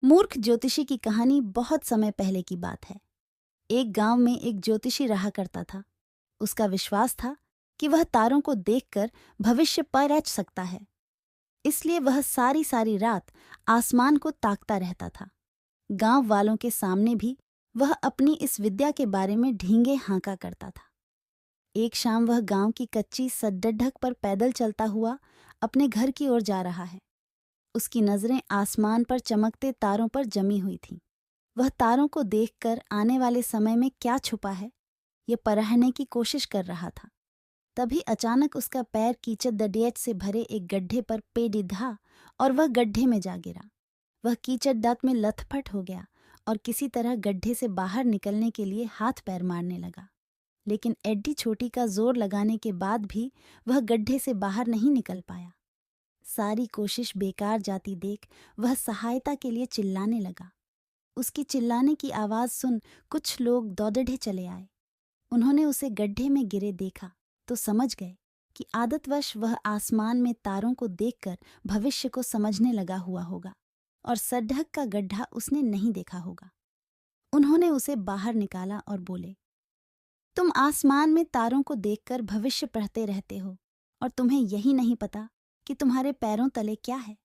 मूर्ख ज्योतिषी की कहानी बहुत समय पहले की बात है। एक गांव में एक ज्योतिषी रहा करता था। उसका विश्वास था कि वह तारों को देखकर भविष्य परख सकता है। इसलिए वह सारी सारी रात आसमान को ताकता रहता था। गांव वालों के सामने भी वह अपनी इस विद्या के बारे में ढींगे हाँका करता था। एक शाम वह गांव की कच्ची सड़क पर पैदल चलता हुआ अपने घर की ओर जा रहा है। उसकी नजरें आसमान पर चमकते तारों पर जमी हुई थीं। वह तारों को देखकर आने वाले समय में क्या छुपा है, ये परखने की कोशिश कर रहा था। तभी अचानक उसका पैर कीचड़ दडियच से भरे एक गड्ढे पर डिधा और वह गड्ढे में जा गिरा। वह कीचड़ दांत में लथपथ हो गया और किसी तरह गड्ढे से बाहर निकलने के लिए हाथ पैर मारने लगा। लेकिन एड्डी छोटी का जोर लगाने के बाद भी वह गड्ढे से बाहर नहीं निकल पाया। सारी कोशिश बेकार जाती देख वह सहायता के लिए चिल्लाने लगा। उसकी चिल्लाने की आवाज सुन कुछ लोग दौड़े चले आए। उन्होंने उसे गड्ढे में गिरे देखा तो समझ गए कि आदतवश वह आसमान में तारों को देखकर भविष्य को समझने लगा हुआ होगा और सड़क का गड्ढा उसने नहीं देखा होगा। उन्होंने उसे बाहर निकाला और बोले, तुम आसमान में तारों को देखकर भविष्य पढ़ते रहते हो और तुम्हें यही नहीं पता कि तुम्हारे पैरों तले क्या है।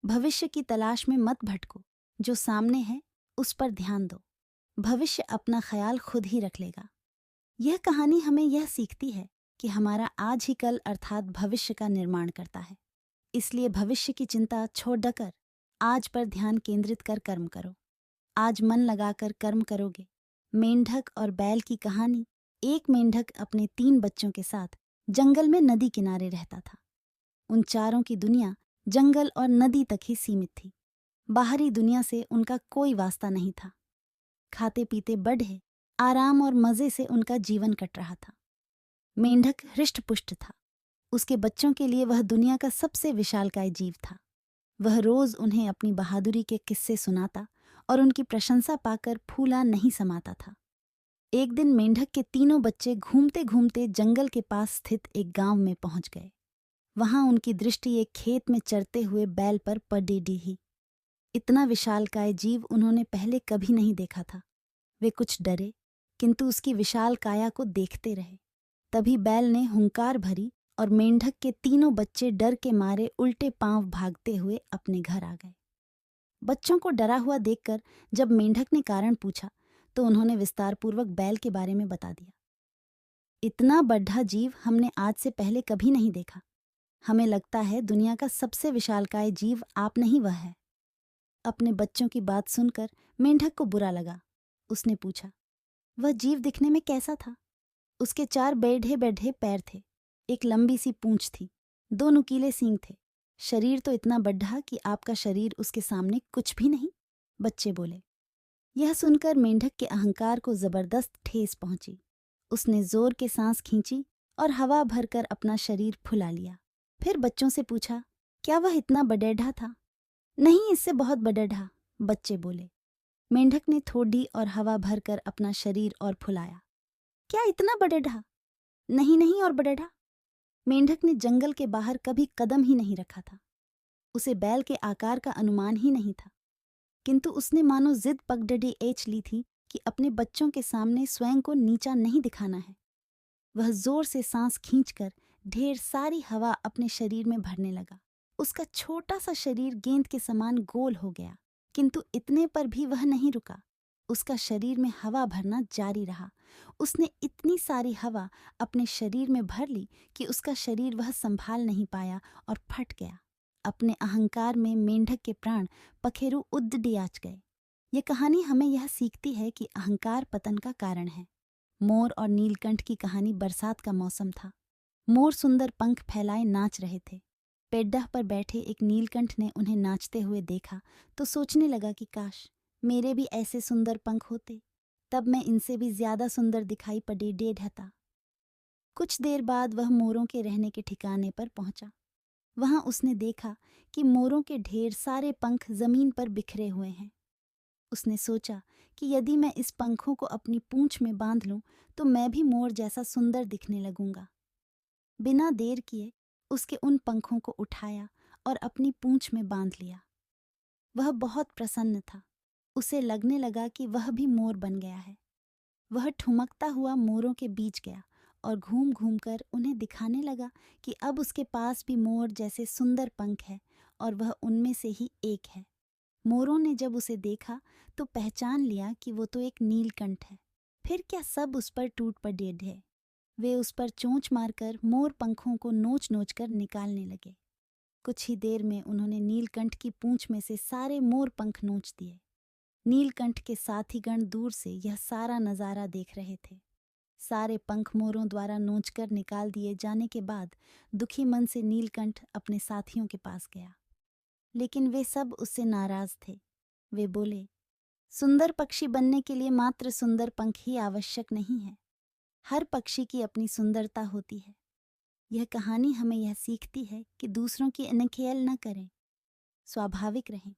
भविष्य की तलाश में मत भटको, जो सामने है उस पर ध्यान दो। भविष्य अपना ख्याल खुद ही रख लेगा। यह कहानी हमें यह सीखती है कि हमारा आज ही कल अर्थात भविष्य का निर्माण करता है। इसलिए भविष्य की चिंता छोड़ कर आज पर ध्यान केंद्रित कर कर्म करो। आज मन लगाकर कर्म करोगे। मेंढक और बैल की कहानी। एक मेंढक अपने 3 बच्चों के साथ जंगल में नदी किनारे रहता था। उन चारों की दुनिया जंगल और नदी तक ही सीमित थी। बाहरी दुनिया से उनका कोई वास्ता नहीं था। खाते पीते बढ़े, आराम और मजे से उनका जीवन कट रहा था। मेंढक हृष्ट-पुष्ट था। उसके बच्चों के लिए वह दुनिया का सबसे विशालकाय जीव था। वह रोज उन्हें अपनी बहादुरी के किस्से सुनाता और उनकी प्रशंसा पाकर फूला नहीं समाता था। एक दिन मेंढक के तीनों बच्चे घूमते घूमते जंगल के पास स्थित एक गांव में पहुंच गए। वहां उनकी दृष्टि एक खेत में चरते हुए बैल पर पड़ी ही। इतना विशालकाय जीव उन्होंने पहले कभी नहीं देखा था। वे कुछ डरे, किंतु उसकी विशाल काया को देखते रहे। तभी बैल ने हुंकार भरी और मेंढक के तीनों बच्चे डर के मारे उल्टे पांव भागते हुए अपने घर आ गए। बच्चों को डरा हुआ देखकर जब मेंढक ने कारण पूछा तो उन्होंने विस्तारपूर्वक बैल के बारे में बता दिया। इतना बड़ा जीव हमने आज से पहले कभी नहीं देखा। हमें लगता है दुनिया का सबसे विशालकाय जीव आप नहीं, वह है। अपने बच्चों की बात सुनकर मेंढक को बुरा लगा। उसने पूछा, वह जीव दिखने में कैसा था? उसके 4 बेढ़े बेढ़े पैर थे, एक लंबी सी पूंछ थी, 2 नुकीले सींग थे। शरीर तो इतना बड़ा कि आपका शरीर उसके सामने कुछ भी नहीं। बच्चे बोले। यह सुनकर मेंढक के अहंकार को जबरदस्त ठेस पहुंची। उसने जोर के सांस खींची और हवा भरकर अपना शरीर फुला लिया। फिर बच्चों से पूछा, क्या वह इतना बड़ेढ़ा था? नहीं, इससे बहुत बड़ेढ़ा, बच्चे बोले। मेंढक ने थोड़ी और हवा भरकर अपना शरीर और फुलाया। क्या इतना बड़ेढ़ा? नहीं नहीं, और बड़ेढ़ा। मेंढक ने जंगल के बाहर कभी कदम ही नहीं रखा था। उसे बैल के आकार का अनुमान ही नहीं था, किंतु उसने मानो जिद पगडंडी एंच ली थी कि अपने बच्चों के सामने स्वयं को नीचा नहीं दिखाना है। वह जोर से सांस खींचकर ढेर सारी हवा अपने शरीर में भरने लगा। उसका छोटा सा शरीर गेंद के समान गोल हो गया, किंतु इतने पर भी वह नहीं रुका। उसका शरीर में हवा भरना जारी रहा। उसने इतनी सारी हवा अपने शरीर में भर ली कि उसका शरीर वह संभाल नहीं पाया और फट गया। अपने अहंकार में मेंढक के प्राण पखेरु उद्डियाच गए। ये कहानी हमें यह सीखती है कि अहंकार पतन का कारण है। मोर और नीलकंठ की कहानी। बरसात का मौसम था। मोर सुंदर पंख फैलाए नाच रहे थे। पेड्डा पर बैठे एक नीलकंठ ने उन्हें नाचते हुए देखा तो सोचने लगा कि काश मेरे भी ऐसे सुंदर पंख होते, तब मैं इनसे भी ज्यादा सुंदर दिखाई पड़े ढेढ़ता। कुछ देर बाद वह मोरों के रहने के ठिकाने पर पहुंचा। वहां उसने देखा कि मोरों के ढेर सारे पंख जमीन पर बिखरे हुए हैं। उसने सोचा कि यदि मैं इस पंखों को अपनी पूंछ में बांध लूं तो मैं भी मोर जैसा सुंदर दिखने लगूंगा। बिना देर किए उसके उन पंखों को उठाया और अपनी पूंछ में बांध लिया। वह बहुत प्रसन्न था। उसे लगने लगा कि वह भी मोर बन गया है। वह ठुमकता हुआ मोरों के बीच गया और घूम घूम कर उन्हें दिखाने लगा कि अब उसके पास भी मोर जैसे सुंदर पंख है और वह उनमें से ही एक है। मोरों ने जब उसे देखा तो पहचान लिया कि वो तो एक नीलकंठ है। फिर क्या सब उस पर टूट पड़े ढे। वे उस पर चोंच मारकर मोर पंखों को नोच नोच कर निकालने लगे। कुछ ही देर में उन्होंने नीलकंठ की पूंछ में से सारे मोर पंख नोच दिए। नीलकंठ के साथीगण दूर से यह सारा नजारा देख रहे थे। सारे पंख मोरों द्वारा नोचकर निकाल दिए जाने के बाद दुखी मन से नीलकंठ अपने साथियों के पास गया, लेकिन वे सब उससे नाराज थे। वे बोले, सुंदर पक्षी बनने के लिए मात्र सुंदर पंख ही आवश्यक नहीं है। हर पक्षी की अपनी सुंदरता होती है। यह कहानी हमें यह सीखती है कि दूसरों की अनखेल न करें, स्वाभाविक रहें।